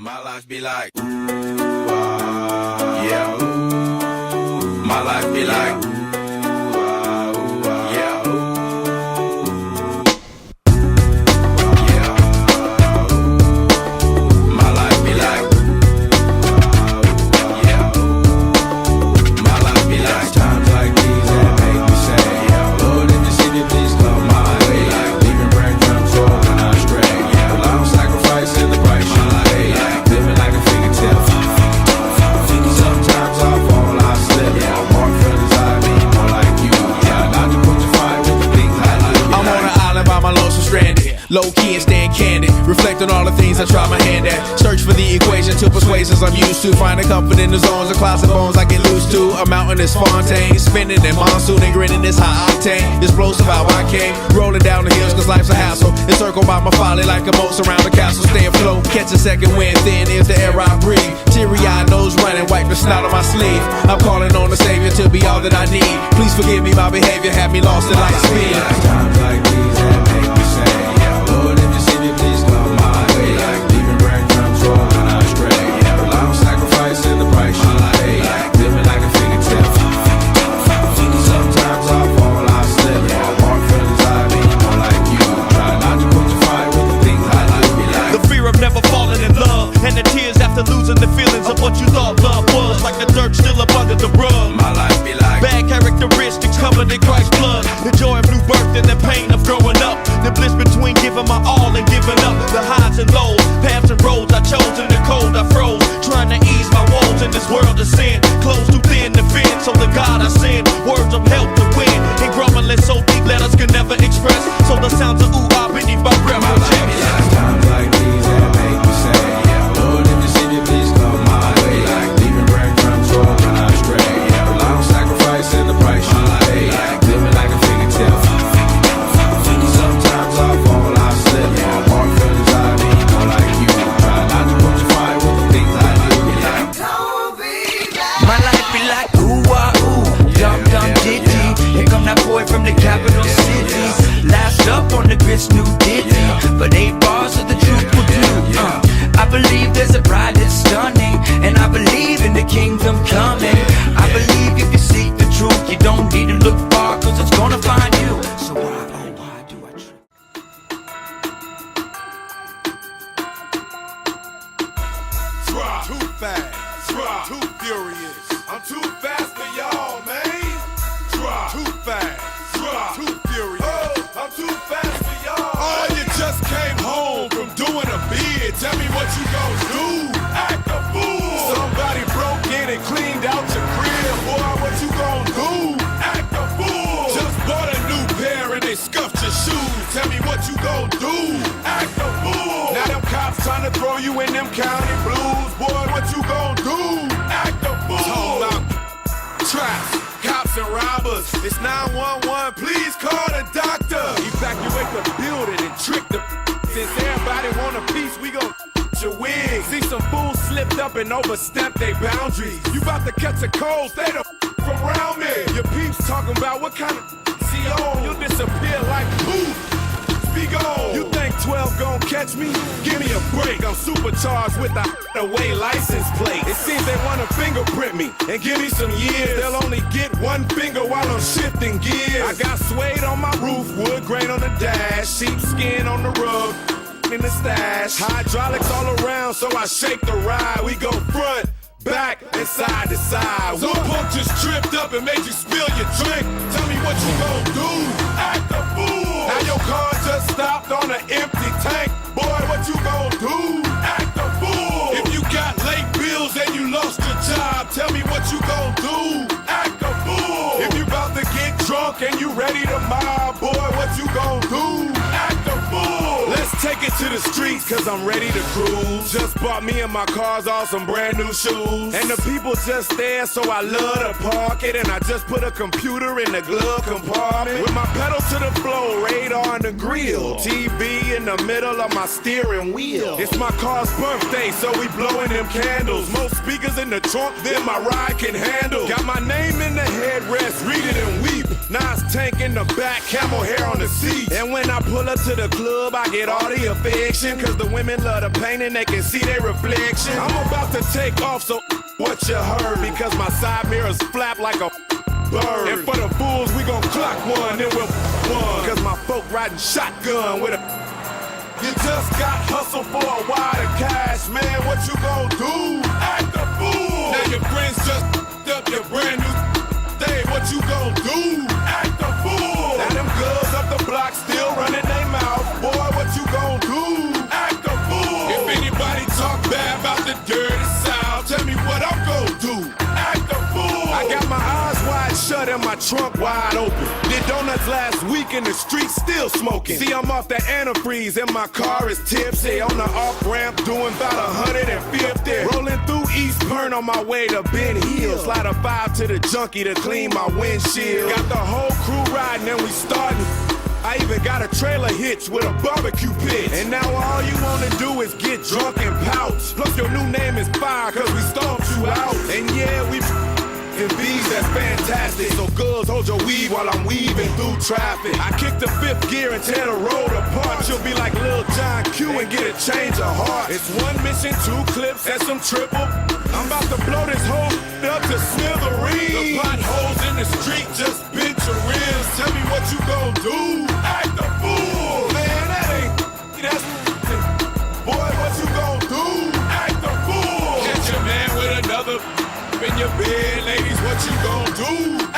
My life be like, ooh, yeah, ooh. My life be like, ooh, yeah, ooh. Yeah, ooh. My life be like, yeah, ooh. My life be like times like these that make me say, yeah, Lord, in the city, please come my way. Like leaving breadcrumbs rolling on stray. Yeah, long sacrifice in the price you pay. Like living like a fingertip. Sometimes I fall, I slip. Yeah, I walk feelings I mean more like you. Yeah, not to put your fire with the things I like. I'm on an island by my lonesome stranded. Low key and staying candid. Reflect on all the things I try my hand at. Search for the equation to persuasions I'm used to. Finding comfort in the zones of closet bones I get loose to. A mountain is Fontaine. Spinning in monsoon and grinning this high octane. Explosive how I came. Rolling down the hills cause life's a hassle. Encircled by my folly like a moat surround the castle. Stay afloat. Catch a second wind. Thin is the air I breathe. Teary-eyed nose running. Wipe the snot on my sleeve. I'm calling on the Savior to be all that I need. Please forgive me my behavior. Had me lost in light speed. Times like these that make me say, yeah, Lord, if you see me, please come my way. Like leaving breadcrumbs rolling on stray. Yeah, long sacrifice in the price you pay. Like living like a fingertip. Sometimes I fall, I slip. Yeah, I walk feelings I mean more like you. Try not to put your fire with the things I like. Be like the fear of never falling in love, and the tears after losing the feelings of what you thought love was. Like the dirt still up under the rug. my life be like Bad characteristics covered in Christ's blood. The joy of new birth and the pain of growing up. The bliss between giving my all and giving up. The highs and lows, paths and roads I chose. In the cold I froze, trying to ease my woes in this world of sin. Clothes too thin to fit, so the God I send words of help to win. And grumbling so deep letters can never express. So the sounds of ooh-ah beneath my breath my will life be check. like times like these that make me say, yeah, Lord, if you see me, please come my way. Like leaving breadcrumbs rolling on stray. Yeah, long sacrifice in the price you pay. Like living like a fingertip. Sometimes I fall, I slip. Yeah, I walk feelings I mean more like you. Try not to put your fire with the things I do. Like my life be like ooh-ah-ooh, dum-dum ditty. Here come that boy from the capital city. Last up on the grits, new ditty. But 8 bars of the truth will do. I believe there's a bride that's stunning, and I believe in the kingdom coming. I believe if you seek the truth, you don't need to look far, cause it's gonna find you. So why, oh why do I trip? Too fast, too furious. I'm too fast for y'all, man. Too fast, too furious. I'm too fast for y'all. Oh, you just came home from doing a bid. Tell me what you gon' do. Act a fool. Somebody broke in and cleaned out your crib. Boy, what you gon' do? Act a fool. Just bought a new pair and they scuffed your shoes. Tell me what you gon' do. Act a fool. Now them cops trying to throw you in them county blues. Boy, what you gon' do? Act a fool. Talking about traps, cops and robbers. It's 911, please call the doctor. Evacuate the building and trick the since everybody want a piece, we gon' your wig. See some fools slipped up and overstepped their boundaries. You about to catch a cold, stay the from around me. Your peeps talking about what kind of see on. You'll disappear like poof. Be gone. You think 12 gon' catch me? Give me a break. I'm supercharged with the away license plate. It seems they wanna fingerprint me and give me some years. They'll only get one finger while I'm shifting gears. I got suede on my roof, wood grain on the dash, sheepskin on the rug, in the stash. Hydraulics all around, so I shake the ride. We go front, back, and side to side. Some punk just tripped up and made you spill your drink. Tell me what you gon' do. Act a fool. Now your car just stopped on an empty tank. Boy, what you gon' do? Act a fool. If you got late bills and you lost your job, tell me what you gon' do. Act a fool. If you about to get drunk and you ready to mob, boy, what you gon' do? Act a fool. Let's take it to the streets, cause I'm ready to cruise. Just bought me and my cars all some brand new shoes. And the people just there, so I love to park it. And I just put a computer in the glove compartment. With my pedal to the floor, radar in the grill, TV in the middle of my steering wheel. It's my car's birthday, so we blowing them candles. More speakers in the trunk than my ride can handle. Got my name in the headrest, read it and weep. Nice tank in the back, camel hair on the seat. And when I pull up to the club, I get all the affection. Cause the women love the paint and they can see their reflection. I'm about to take off, so what you heard? Because my side mirrors flap like a bird. And for the fools, we gon' clock one, then we'll one. Cause my folk riding shotgun with a. You just got hustled for a wad of cash, man. What you gon' do? Act a fool. Now your friends just up your brand new. Hey, what you gon' do? Act a fool. Now them girls up the block still running their mouth. Boy, what you gon' do? Act a fool. If anybody talk bad about the dirty South, tell me what I'm gon' do. Act a fool. I got my eyes wide shut and my trunk wide open. Did donuts last week in the street, still smoking. See, I'm off the antifreeze and my car is tipsy. On the off-ramp doing about 150. Rolling through East Burn on my way to Ben Hill. Slide a 5 to the junkie to clean my windshield. Got the whole crew riding and we starting. I even got a trailer hitch with a barbecue pit. And now all you wanna do is get drunk and pout. Plus your new name is Fire cause we stomped you out. And yeah, we in B's, that's fantastic. So girls, hold your weave while I'm weaving through traffic. I kick the fifth gear and tear the road apart. You'll be like Lil John Q and get a change of heart. It's one mission, 2 clips, and some triple. I'm about to blow this whole up to smithereens. The potholes in the street just bent your rims. Tell me what you gon' do. Act a fool. Man, that ain't, that's boy, what you gon' do. Act a fool. Catch your man with another in your bed, ladies, what you gon' do?